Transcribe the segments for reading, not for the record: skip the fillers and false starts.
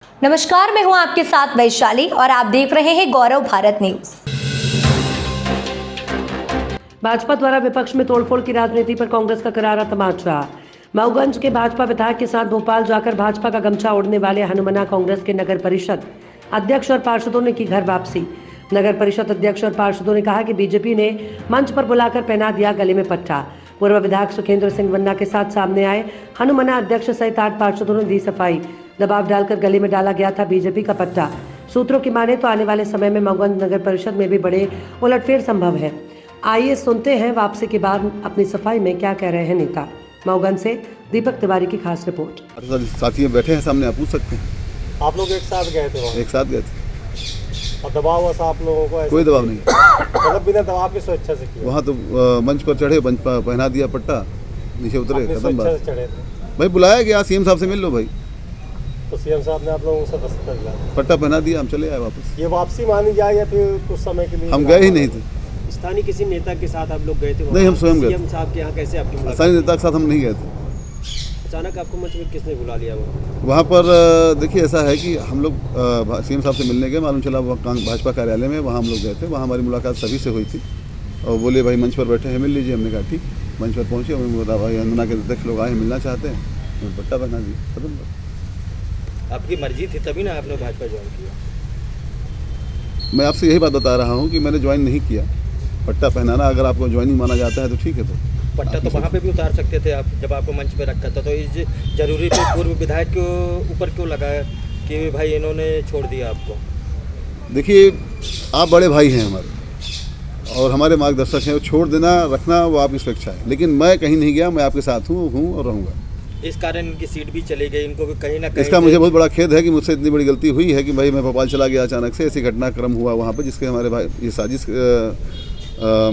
नमस्कार, मैं हूं आपके साथ वैशाली और आप देख रहे हैं गौरव भारत न्यूज। भाजपा द्वारा विपक्ष में तोड़फोड़ की राजनीति पर कांग्रेस का करारा तमाचा। मऊगंज के भाजपा विधायक के साथ भोपाल जाकर भाजपा का गमछा ओढ़ने वाले हनुमना कांग्रेस के नगर परिषद अध्यक्ष और पार्षदों ने की घर वापसी। नगर परिषद अध्यक्ष और पार्षदों ने कहा कि बीजेपी ने मंच पर बुलाकर पहना दिया गले में पट्टा। पूर्व विधायक सुखेंद्र सिंह वन्ना के साथ सामने आए हनुमना अध्यक्ष सहित 8 पार्षदों ने दी सफाई। दबाव डालकर गले में डाला गया था बीजेपी का पट्टा। सूत्रों की माने तो आने वाले समय में मऊगंज नगर परिषद में भी बड़े उलटफेर संभव है। आइए सुनते हैं वापसी के बाद अपनी सफाई में क्या कह रहे हैं नेता। मऊगंज से दीपक तिवारी की खास रिपोर्ट। साथी बैठे हैं सामने, आप पूछ सकते हैं। आप लोग एक साथ गए थे वहाँ? एक साथ गए थे। और दबाव वैसा आप लोगों को? कोई दबाव नहीं, मतलब बिना दबाव की स्वेच्छा से किया? वहाँ तो मंच पर चढ़े, मंच पर पहना दिया पट्टा, नीचे उतरे, खत्म बात। से चढ़े थे भाई बुलाया गया, सीएम साहब से मिल लो भाई, तो सीएम साहब ने आप लोगों से दस्तखत दिया, पट्टा पहना दिया, हम चले आए वापस। ये वापसी मानी जाए या फिर कुछ समय के लिए? हम गए ही नहीं थे। स्थानीय किसी नेता के साथ आप लोग गए थे? नहीं, हम स्वयं गए। सीएम साहब के यहाँ कैसे आपकी मुलाकात? स्थानीय नेता के साथ हम नहीं गए थे। अचानक आपको मंच में किसने बुला लिया? वहाँ पर देखिए ऐसा है कि हम लोग सीएम साहब से मिलने गए, मालूम चला भाजपा कार्यालय में, वहाँ हम लोग गए थे। वहाँ हमारी मुलाकात सभी से हुई थी और बोले भाई मंच पर बैठे हैं, मिल लीजिए। हमने कहा ठीक। मंच पर पहुँचे, उन्होंने बोला भाई हनुमना के अध्यक्ष लोग आए, मिलना चाहते हैं, उन्होंने पट्टा पहना दिया, खत्म बात। आपकी मर्जी थी तभी ना आपने भाजपा ज्वाइन किया? मैं आपसे यही बात बता रहा हूँ कि मैंने ज्वाइन नहीं किया। पट्टा पहनाना अगर आपको ज्वाइनिंग माना जाता है तो ठीक है। तो पट्टा तो वहाँ पे भी उतार सकते थे आप, जब आपको मंच पे रखा था। तो इस जरूरी पे पूर्व विधायक के ऊपर क्यों लगाया कि भाई इन्होंने छोड़ दिया आपको? देखिए, आप बड़े भाई हैं हमारे और हमारे मार्गदर्शक हैं, छोड़ देना रखना वो आपकी स्वेच्छा है, लेकिन मैं कहीं नहीं गया। मैं आपके साथ हूँ और रहूँगा। इस कारण इनकी सीट भी चली गई, इनको भी कहीं ना कहीं। इसका मुझे बहुत बड़ा खेद है कि मुझसे इतनी बड़ी गलती हुई है कि भाई मैं भोपाल चला गया अचानक से। ऐसी घटनाक्रम हुआ वहाँ पर जिसके हमारे भाई ये साजिश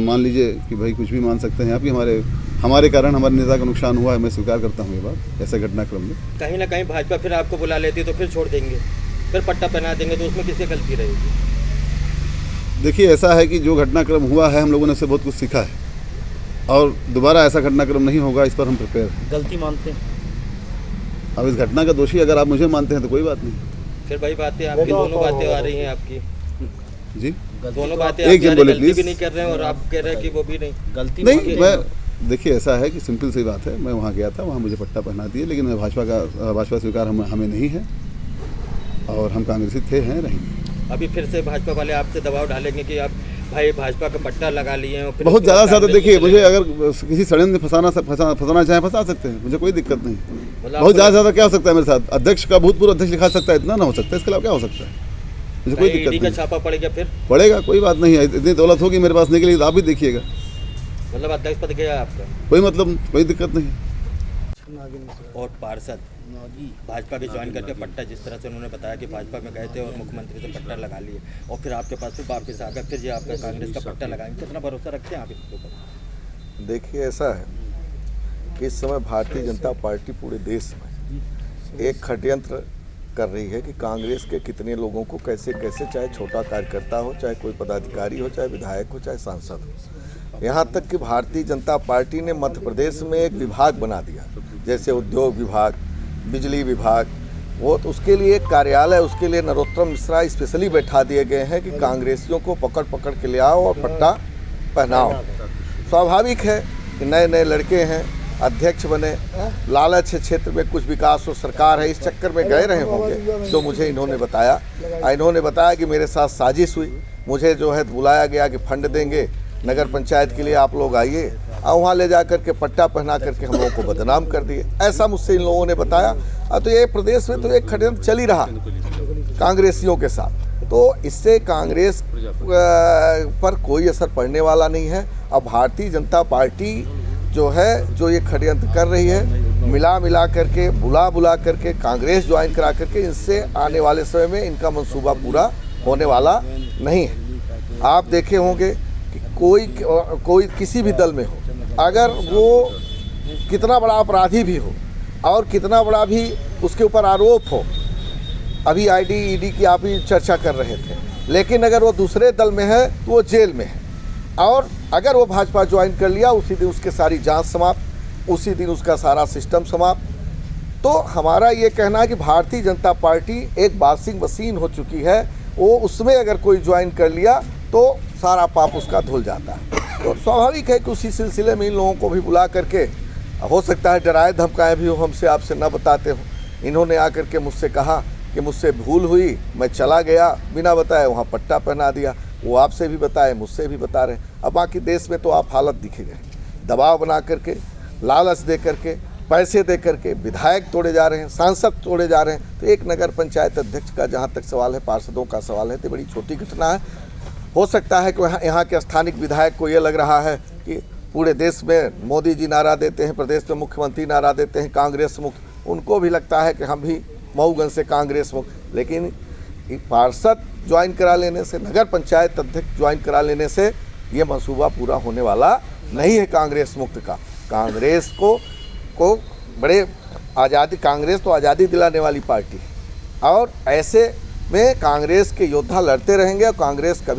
मान लीजिए कि भाई कुछ भी मान सकते हैं आप कि हमारे कारण हमारे नेता का नुकसान हुआ है। मैं स्वीकार करता हूँ ये बात। ऐसे घटनाक्रम में कहीं ना कहीं भाजपा फिर आपको बुला लेती तो फिर छोड़ देंगे, फिर पट्टा पहना देंगे, तो उसमें किसकी गलती रहेगी? देखिए ऐसा है कि जो घटनाक्रम हुआ है हम लोगों ने उससे बहुत कुछ सीखा है और दोबारा ऐसा घटनाक्रम नहीं होगा, इस पर हम प्रिपेयर हैं। गलती मानते हैं? अब इस घटना का दोषी अगर आप मुझे मानते हैं तो कोई बात नहीं। फिर वही बातें आपकी, दोनों बातें आ रही हैं आपकी जी, दोनों बातें एक जन बोले गलती भी प्लीज। नहीं कर रहे हैं और आप कह रहे हैं कि वो भी नहीं गलती नहीं, मैं देखिए ऐसा है कि सिंपल सी बात है, मैं वहाँ गया था, वहाँ मुझे पट्टा पहना दिए, लेकिन मैं भाजपा स्वीकार हमें नहीं है और हम कांग्रेसी थे, हैं, रहेंगे। अभी फिर से भाजपा वाले आपसे दबाव डालेंगे कि आप भाई भाजपा का पट्टा लगा लिए हैं? बहुत ज़्यादा से ज़्यादा देखिए, मुझे अगर किसी षड्यंत्र फंसाना चाहे फंसा सकते हैं, मुझे कोई दिक्कत नहीं। बहुत ज़्यादा से ज़्यादा क्या हो सकता है मेरे साथ? अध्यक्ष का भूतपूर्व अध्यक्ष लिखा सकता है, इतना ना हो सकता है। इसके अलावा क्या हो सकता है? मुझे कोई दिक्कत नहीं। छापा पड़ेगा? फिर पड़ेगा, कोई बात नहीं है। इतनी दौलत होगी मेरे पास निकली तो आप भी देखिएगा। मतलब अध्यक्ष पद गया आपका? कोई मतलब, कोई दिक्कत नहीं। और पार्षद भाजपा के ज्वाइन करके पट्टा, जिस तरह से उन्होंने बताया कि भाजपा में गए थे और मुख्यमंत्री से पट्टा लगा लिए और फिर आपके पास फिर वापस आ गए, फिर ये आपका कांग्रेस का पट्टा लगाएंगे, कितना भरोसा रखते हैं आप इसके ऊपर? देखिए ऐसा है कि इस समय भारतीय जनता पार्टी पूरे देश में एक षड्यंत्र कर रही है कि कांग्रेस के कितने लोगों को कैसे कैसे, चाहे छोटा कार्यकर्ता हो, चाहे कोई पदाधिकारी हो, चाहे विधायक हो, चाहे सांसद हो, यहाँ तक कि भारतीय जनता पार्टी ने मध्य प्रदेश में एक विभाग बना दिया, जैसे उद्योग विभाग, बिजली विभाग, वो तो उसके लिए एक कार्यालय, उसके लिए नरोत्तम मिश्रा स्पेशली बैठा दिए गए हैं कि कांग्रेसियों को पकड़ पकड़ के ले आओ और पट्टा पहनाओ। स्वाभाविक है कि नए नए लड़के हैं, अध्यक्ष बने, लालच है क्षेत्र में कुछ विकास हो, सरकार है, इस चक्कर में गए रहे होंगे। जो मुझे इन्होंने बताया कि मेरे साथ साजिश हुई, मुझे जो है बुलाया गया कि फंड देंगे नगर पंचायत के लिए, आप लोग आइए, और वहाँ ले जा करके पट्टा पहना करके हम लोगों को बदनाम कर दिए, ऐसा मुझसे इन लोगों ने बताया। तो ये प्रदेश में तो एक षड्यंत्र चल ही रहा कांग्रेसियों के साथ, तो इससे कांग्रेस पर कोई असर पड़ने वाला नहीं है। अब भारतीय जनता पार्टी जो है, जो ये षड्यंत्र कर रही है, मिला करके बुला करके कांग्रेस ज्वाइन करा करके, इनसे आने वाले समय में इनका मंसूबा पूरा होने वाला नहीं है। आप देखे होंगे कि कोई किसी भी दल में हो, अगर वो कितना बड़ा अपराधी भी हो और कितना बड़ा भी उसके ऊपर आरोप हो, अभी ID ED की आप ही चर्चा कर रहे थे, लेकिन अगर वो दूसरे दल में है तो वो जेल में है, और अगर वो भाजपा ज्वाइन कर लिया, उसी दिन उसकी सारी जांच समाप्त, उसी दिन उसका सारा सिस्टम समाप्त। तो हमारा ये कहना है कि भारतीय जनता पार्टी एक वॉशिंग मशीन हो चुकी है, वो उसमें अगर कोई ज्वाइन कर लिया तो सारा पाप उसका धुल जाता है। तो स्वाभाविक है कि उसी सिलसिले में इन लोगों को भी बुला करके, हो सकता है डराए धमकाए भी हो, हमसे आपसे न बताते हो। इन्होंने आकर के मुझसे कहा कि मुझसे भूल हुई, मैं चला गया बिना बताए, वहाँ पट्टा पहना दिया। वो आपसे भी बताए, मुझसे भी बता रहे। अब बाकी देश में तो आप हालत दिख ही रहे, दबाव बना करके, लालच दे करके, पैसे दे करके विधायक तोड़े जा रहे हैं, सांसद तोड़े जा रहे हैं। तो एक नगर पंचायत अध्यक्ष का जहाँ तक सवाल है, पार्षदों का सवाल है, तो बड़ी छोटी घटना है। हो सकता है कि यहाँ के स्थानिक विधायक को ये लग रहा है कि पूरे देश में मोदी जी नारा देते हैं, प्रदेश में मुख्यमंत्री नारा देते हैं कांग्रेस मुक्त। उनको भी लगता है कि हम भी मऊगंज से कांग्रेस मुक्त। लेकिन पार्षद ज्वाइन करा लेने से, नगर पंचायत अध्यक्ष ज्वाइन करा लेने से ये मंसूबा पूरा होने वाला नहीं है कांग्रेस मुक्त का। कांग्रेस को बड़े आज़ादी, कांग्रेस तो आज़ादी दिलाने वाली पार्टी है और ऐसे में कांग्रेस के योद्धा लड़ते रहेंगे और कांग्रेस कभी